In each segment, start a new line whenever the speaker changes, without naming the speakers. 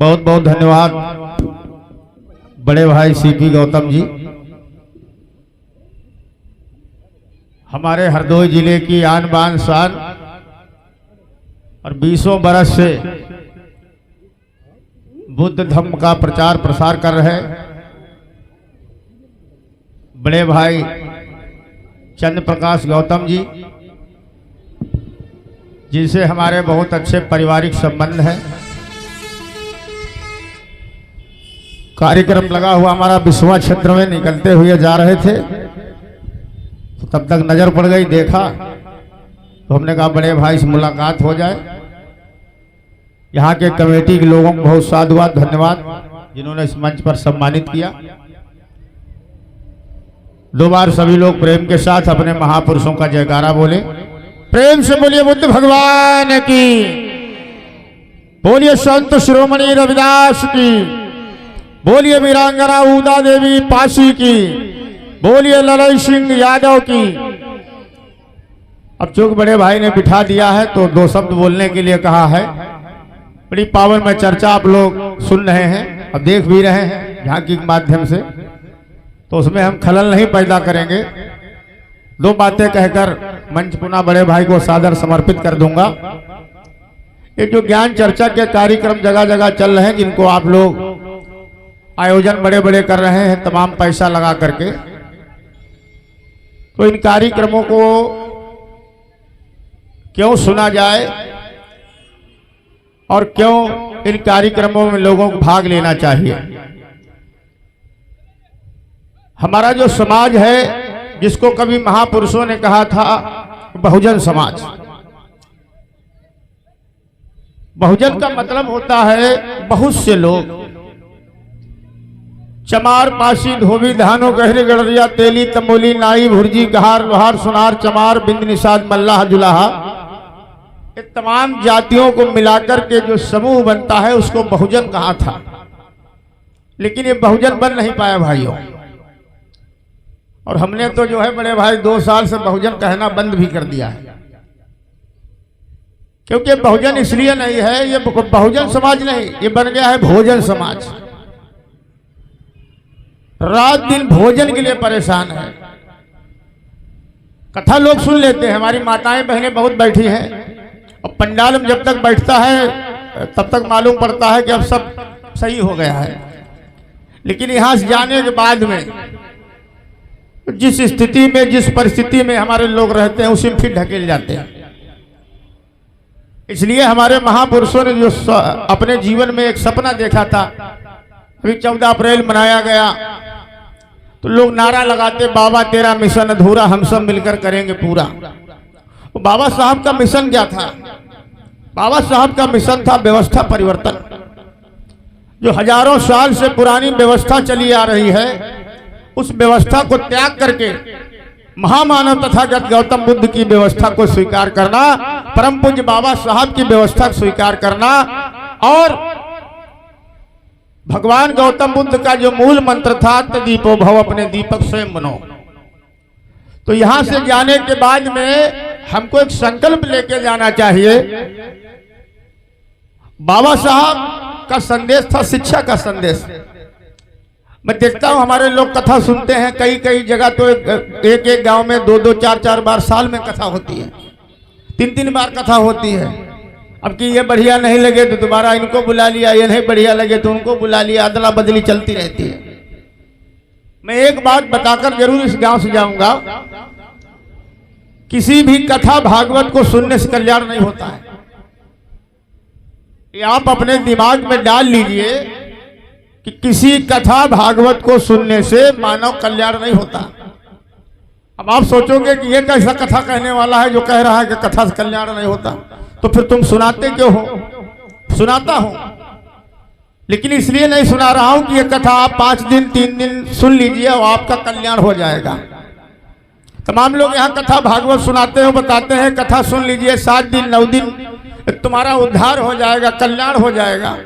बहुत बहुत धन्यवाद बड़े भाई सीपी गौतम जी। हमारे हरदोई जिले की आन बान शान और 20 बरस से बुद्ध धर्म का प्रचार प्रसार कर रहे बड़े भाई चंद्र प्रकाश गौतम जी, जिनसे हमारे बहुत अच्छे पारिवारिक संबंध हैं। कार्यक्रम लगा हुआ हमारा विश्वा क्षेत्र में, निकलते हुए जा रहे थे तो तब तक नजर पड़ गई, देखा तो हमने कहा बड़े भाई से मुलाकात हो जाए। यहाँ के कमेटी के लोगों को बहुत साधुवाद धन्यवाद जिन्होंने इस मंच पर सम्मानित किया। दो बार सभी लोग प्रेम के साथ अपने महापुरुषों का जयकारा बोले। प्रेम से बोलिए बुद्ध भगवान की, बोलिए संत शिरोमणि रविदास की, बोलिए वीरांगना उदा देवी पासी की, बोलिए ललई सिंह यादव की। अब चूंकि बड़े भाई ने बिठा दिया है तो दो शब्द बोलने के लिए कहा है। बड़ी पावन में चर्चा आप लोग सुन रहे हैं और देख भी रहे हैं झांकी के माध्यम से, तो उसमें हम खलल नहीं पैदा करेंगे। दो बातें कहकर मंच पुनः बड़े भाई को सादर समर्पित कर दूंगा। ये जो ज्ञान चर्चा के कार्यक्रम जगह जगह चल रहे हैं, जिनको आप लोग आयोजन बड़े बड़े कर रहे हैं तमाम पैसा लगा करके, तो इन कार्यक्रमों को क्यों सुना जाए और क्यों इन कार्यक्रमों में लोगों को भाग लेना चाहिए। हमारा जो समाज है, जिसको कभी महापुरुषों ने कहा था बहुजन समाज। बहुजन का मतलब होता है बहुत से लोग। चमार पासी धोबी धानो गहरे गड़रिया तेली तमोली नाई भुर्जी गहार लोहार सुनार चमार बिंद निषाद मल्लाह जुलाहा, ये तमाम जातियों को मिलाकर के जो समूह बनता है उसको बहुजन कहा था। लेकिन ये बहुजन बन नहीं पाया भाइयों। और हमने तो जो है बड़े भाई 2 साल से बहुजन कहना बंद भी कर दिया है, क्योंकि बहुजन इसलिए नहीं है, ये बहुजन समाज नहीं, ये बन गया है भोजन समाज। रात दिन भोजन के लिए परेशान है। कथा लोग सुन लेते हैं, हमारी माताएं बहनें बहुत बैठी हैं, और पंडाल में जब तक बैठता है तब तक मालूम पड़ता है कि अब सब सही हो गया है। लेकिन यहाँ से जाने के बाद में जिस स्थिति में जिस परिस्थिति में हमारे लोग रहते हैं उसी में फिर ढकेल जाते हैं। इसलिए हमारे महापुरुषों ने जो अपने जीवन में एक सपना देखा था, अभी 14 अप्रैल मनाया गया तो लोग नारा लगाते, बाबा तेरा मिशन अधूरा हम सब मिलकर करेंगे पूरा। तो बाबा साहब का मिशन क्या था? बाबा साहब का मिशन था व्यवस्था परिवर्तन। जो हजारों साल से पुरानी व्यवस्था चली आ रही है, उस व्यवस्था को त्याग करके महामानव तथागत गौतम बुद्ध की व्यवस्था को स्वीकार करना, परम पूज्य बाबा साहब की व्यवस्था को स्वीकार करना, और भगवान गौतम बुद्ध का जो मूल मंत्र था दीपो भव, अपने दीपक स्वयं बनो। तो यहां से जाने के बाद में हमको एक संकल्प लेके जाना चाहिए। बाबा साहब का संदेश था शिक्षा का संदेश। मैं देखता हूं हमारे लोग कथा सुनते हैं, कई कई जगह तो एक एक गांव में 2-2 4-4 बार साल में कथा होती है, 3-3 बार कथा होती है। अब कि ये बढ़िया नहीं लगे तो दोबारा इनको बुला लिया, ये नहीं बढ़िया लगे तो उनको बुला लिया, अदला बदली चलती रहती है। मैं एक बात बताकर जरूर इस गांव से जाऊंगा, किसी भी कथा भागवत को सुनने से कल्याण नहीं होता है। ये आप अपने दिमाग में डाल लीजिए कि किसी कथा भागवत को सुनने से मानव कल्याण नहीं होता। अब आप सोचोगे कि ये कैसा कथा कहने वाला है जो कह रहा है कि कथा से कल्याण नहीं होता, तो फिर तुम सुनाते क्यों हो? सुनाता हूं, लेकिन इसलिए नहीं सुना रहा हूं कि ये कथा आप 5 दिन 3 दिन सुन लीजिए और आपका कल्याण हो जाएगा। तमाम लोग यहाँ कथा भागवत सुनाते हैं, बताते हैं कथा सुन लीजिए 7 दिन 9 दिन तुम्हारा उद्धार हो जाएगा, कल्याण हो जाएगा।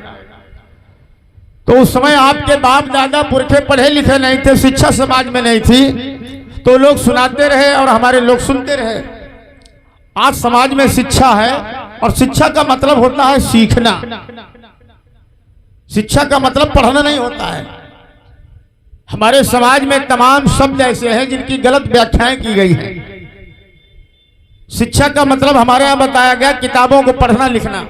तो उस समय आपके बाप दादा पुरखे पढ़े लिखे नहीं थे, शिक्षा समाज में नहीं थी, तो लोग सुनाते रहे और हमारे लोग सुनते रहे। आज समाज में शिक्षा है, और शिक्षा का मतलब होता है सीखना। शिक्षा का मतलब पढ़ना नहीं होता है। हमारे समाज में तमाम शब्द ऐसे हैं जिनकी गलत व्याख्याएं की गई हैं। शिक्षा का मतलब हमारे यहाँ बताया गया किताबों को पढ़ना लिखना।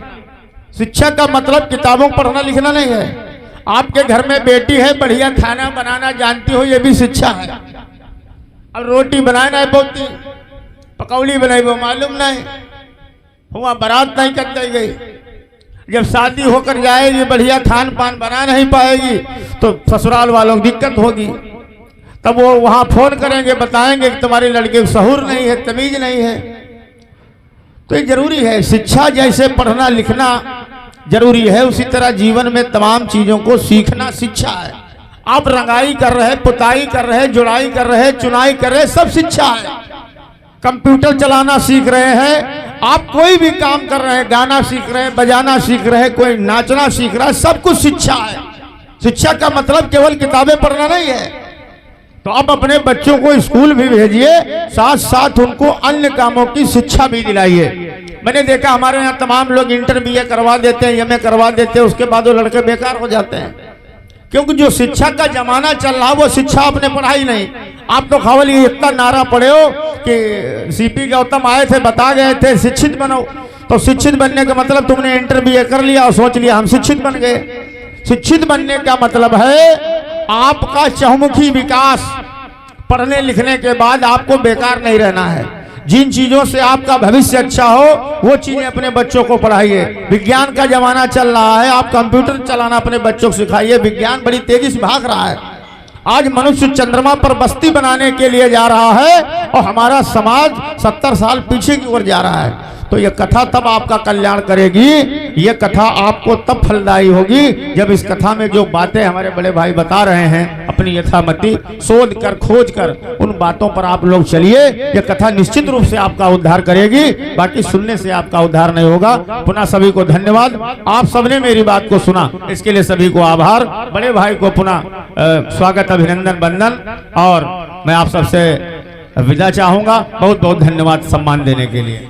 शिक्षा का मतलब किताबों को पढ़ना लिखना नहीं है। आपके घर में बेटी है, बढ़िया खाना बनाना जानती हो, ये भी शिक्षा है। अब रोटी बनाना है, बहुत पकौड़ी बनाई वो मालूम नहीं हुआ, बारात नहीं कर गई, जब शादी होकर जाएगी बढ़िया खान पान बना नहीं पाएगी तो ससुराल वालों को दिक्कत होगी। तब वो वहां फोन करेंगे, बताएंगे कि तुम्हारे लड़के को सहूर नहीं है, तमीज नहीं है। तो ये जरूरी है। शिक्षा जैसे पढ़ना लिखना जरूरी है, उसी तरह जीवन में तमाम चीजों को सीखना शिक्षा है। आप रंगाई कर रहे, पुताई कर रहे, जुड़ाई कर रहे, चुनाई कर रहे, सब शिक्षा है। कंप्यूटर चलाना सीख रहे हैं, आप कोई भी काम कर रहे हैं, गाना सीख रहे हैं, बजाना सीख रहे हैं, कोई नाचना सीख रहा है, सब कुछ शिक्षा है। शिक्षा का मतलब केवल किताबें पढ़ना नहीं है। तो आप अपने बच्चों को स्कूल भी भेजिए, साथ साथ उनको अन्य कामों की शिक्षा भी दिलाइए। मैंने देखा हमारे यहाँ तमाम लोग इंटर BA करवा देते हैं, MA करवा देते हैं, उसके बाद वो लड़के बेकार हो जाते हैं। क्योंकि जो शिक्षा का जमाना चल रहा वो शिक्षा आपने पढ़ाई नहीं। आप तो केवल ये इतना नारा पढ़े हो कि CP गौतम आए थे, बता गए थे शिक्षित बनो। तो शिक्षित बनने का मतलब तुमने इंटर BA कर लिया और सोच लिया हम शिक्षित बन गए। शिक्षित बनने का मतलब है आपका चहुमुखी विकास। पढ़ने लिखने के बाद आपको बेकार नहीं रहना है। जिन चीजों से आपका भविष्य अच्छा हो वो चीजें अपने बच्चों को पढ़ाइए। विज्ञान का जमाना चल रहा है, आप कंप्यूटर चलाना अपने बच्चों को सिखाइए। विज्ञान बड़ी तेजी से भाग रहा है। आज मनुष्य चंद्रमा पर बस्ती बनाने के लिए जा रहा है और हमारा समाज 70 साल पीछे की ओर जा रहा है। तो यह कथा तब आपका कल्याण करेगी, यह कथा आपको तब फलदायी होगी जब इस कथा में जो बातें हमारे बड़े भाई बता रहे हैं अपनी यथामति शोध कर खोज कर उन बातों पर आप लोग चलिए। यह कथा निश्चित रूप से आपका उद्धार करेगी, बाकी सुनने से आपका उद्धार नहीं होगा। पुनः सभी को धन्यवाद, आप सबने मेरी बात को सुना, इसके लिए सभी को आभार। बड़े भाई को पुनः स्वागत, अभिनंदन, वंदन, और मैं आप सबसे विदा चाहूंगा। बहुत बहुत धन्यवाद सम्मान देने के लिए।